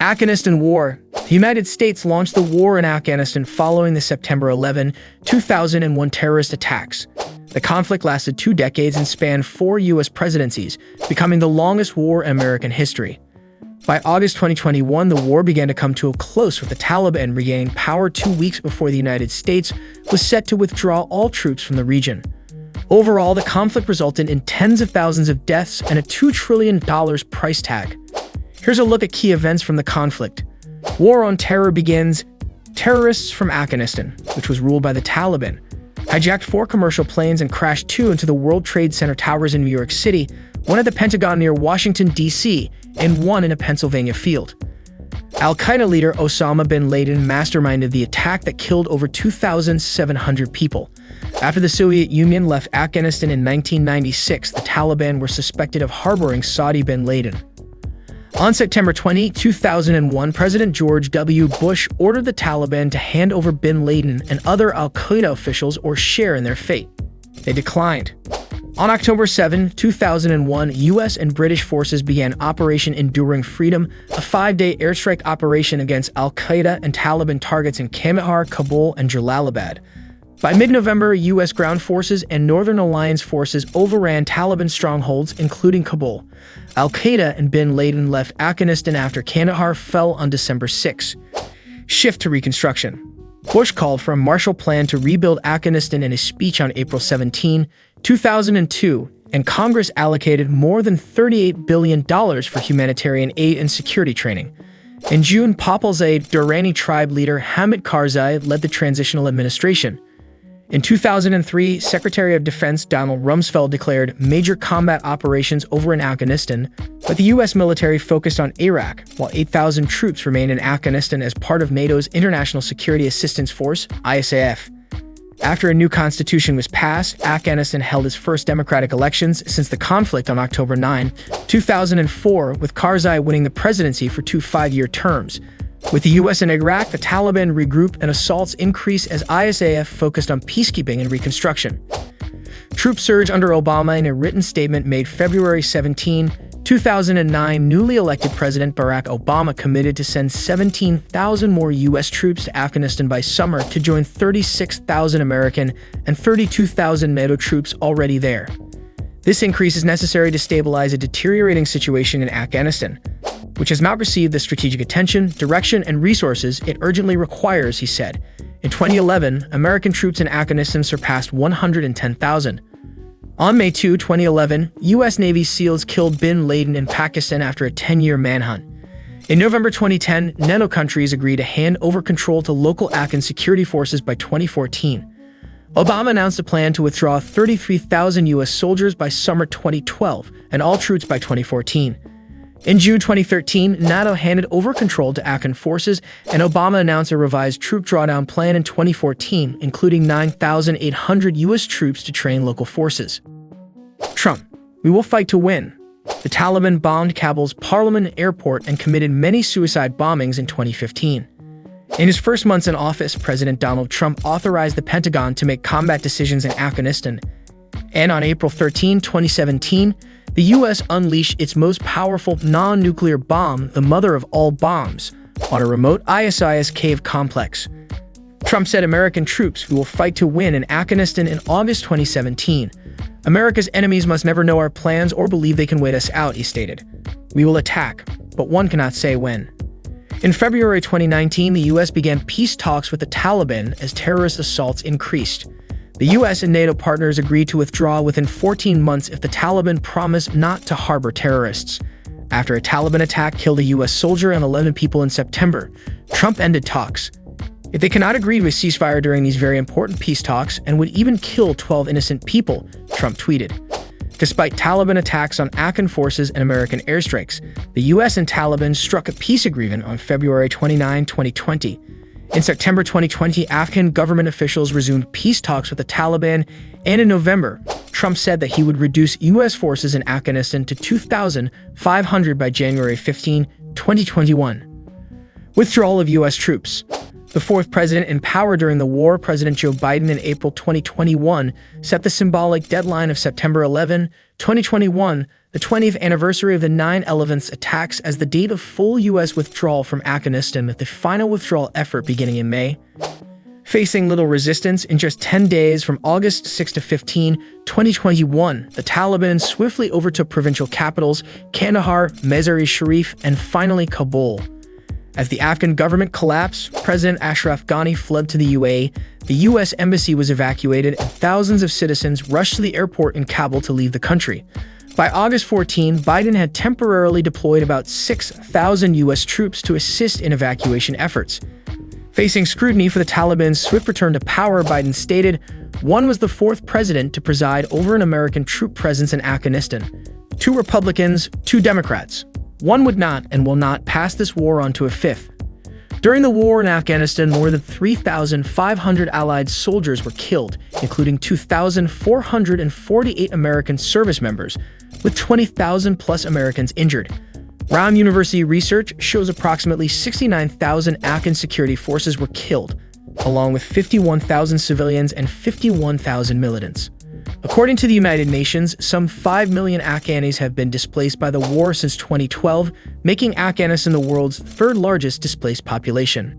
Afghanistan War. The United States launched the war in Afghanistan following the September 11, 2001 terrorist attacks. The conflict lasted 2 decades and spanned 4 U.S. presidencies, becoming the longest war in American history. By August 2021, the war began to come to a close, with the Taliban regaining power 2 weeks before the United States was set to withdraw all troops from the region. Overall, the conflict resulted in tens of thousands of deaths and a $2 trillion price tag. Here's a look at key events from the conflict. War on terror begins. Terrorists from Afghanistan, which was ruled by the Taliban, hijacked 4 commercial planes and crashed 2 into the World Trade Center towers in New York City, 1 at the Pentagon near Washington, D.C., and 1 in a Pennsylvania field. Al-Qaeda leader Osama bin Laden masterminded the attack that killed over 2,700 people. After the Soviet Union left Afghanistan in 1996, the Taliban were suspected of harboring Saudi bin Laden. On September 20, 2001, President George W. Bush ordered the Taliban to hand over bin Laden and other Al-Qaeda officials or share in their fate. They declined. On October 7, 2001, U.S. and British forces began Operation Enduring Freedom, a 5-day airstrike operation against Al-Qaeda and Taliban targets in Kandahar, Kabul, and Jalalabad. By mid-November, U.S. ground forces and Northern Alliance forces overran Taliban strongholds, including Kabul. Al-Qaeda and bin Laden left Afghanistan after Kandahar fell on December 6. Shift to reconstruction. Bush called for a Marshall Plan to rebuild Afghanistan in his speech on April 17, 2002, and Congress allocated more than $38 billion for humanitarian aid and security training. In June, Popalzai Durrani tribe leader Hamid Karzai led the transitional administration. In 2003, Secretary of Defense Donald Rumsfeld declared major combat operations over in Afghanistan, but the U.S. military focused on Iraq, while 8,000 troops remained in Afghanistan as part of NATO's International Security Assistance Force, ISAF. After a new constitution was passed, Afghanistan held its first democratic elections since the conflict on October 9, 2004, with Karzai winning the presidency for 2 5-year terms. With the U.S. in Iraq, the Taliban regrouped and assaults increased as ISAF focused on peacekeeping and reconstruction. Troops surged under Obama. In a written statement made February 17, 2009, newly elected President Barack Obama committed to send 17,000 more U.S. troops to Afghanistan by summer to join 36,000 American and 32,000 NATO troops already there. This increase is necessary to stabilize a deteriorating situation in Afghanistan, which has not received the strategic attention, direction, and resources it urgently requires, he said. In 2011, American troops in Afghanistan surpassed 110,000. On May 2, 2011, U.S. Navy SEALs killed bin Laden in Pakistan after a 10-year manhunt. In November 2010, NATO countries agreed to hand over control to local Afghan security forces by 2014. Obama announced a plan to withdraw 33,000 U.S. soldiers by summer 2012 and all troops by 2014. In June 2013, NATO handed over control to Afghan forces, and Obama announced a revised troop drawdown plan in 2014, including 9,800 U.S. troops to train local forces. Trump: "We will fight to win." The Taliban bombed Kabul's parliament and airport and committed many suicide bombings in 2015. In his first months in office, President Donald Trump authorized the Pentagon to make combat decisions in Afghanistan. And on April 13, 2017, the U.S. unleashed its most powerful non-nuclear bomb, the mother of all bombs, on a remote ISIS cave complex. Trump said American troops will fight to win in Afghanistan in August 2017. America's enemies must never know our plans or believe they can wait us out, he stated. We will attack, but one cannot say when. In February 2019, the U.S. began peace talks with the Taliban as terrorist assaults increased. The U.S. and NATO partners agreed to withdraw within 14 months if the Taliban promised not to harbor terrorists. After a Taliban attack killed a U.S. soldier and 11 people in September, Trump ended talks. If they cannot agree to a ceasefire during these very important peace talks and would even kill 12 innocent people, Trump tweeted. Despite Taliban attacks on Afghan forces and American airstrikes, the U.S. and Taliban struck a peace agreement on February 29, 2020. In September 2020, Afghan government officials resumed peace talks with the Taliban, and in November, Trump said that he would reduce U.S. forces in Afghanistan to 2,500 by January 15, 2021. Withdrawal of U.S. troops. The fourth president in power during the war, President Joe Biden, in April 2021, set the symbolic deadline of September 11, 2021, the 20th anniversary of the 9/11 attacks, as the date of full U.S. withdrawal from Afghanistan, with the final withdrawal effort beginning in May. Facing little resistance, in just 10 days from August 6 to 15, 2021, the Taliban swiftly overtook provincial capitals Kandahar, Mazar-e-Sharif, and finally Kabul. As the Afghan government collapsed, President Ashraf Ghani fled to the UAE, the U.S. embassy was evacuated, and thousands of citizens rushed to the airport in Kabul to leave the country. By August 14, Biden had temporarily deployed about 6,000 U.S. troops to assist in evacuation efforts. Facing scrutiny for the Taliban's swift return to power, Biden stated, "One was the fourth president to preside over an American troop presence in Afghanistan. 2 Republicans, 2 Democrats. One would not and will not pass this war on to a fifth." During the war in Afghanistan, more than 3,500 Allied soldiers were killed, including 2,448 American service members, with 20,000 plus Americans injured. Brown University research shows approximately 69,000 Afghan security forces were killed, along with 51,000 civilians and 51,000 militants. According to the United Nations, some 5 million Afghanis have been displaced by the war since 2012, making Afghanistan the world's 3rd largest displaced population.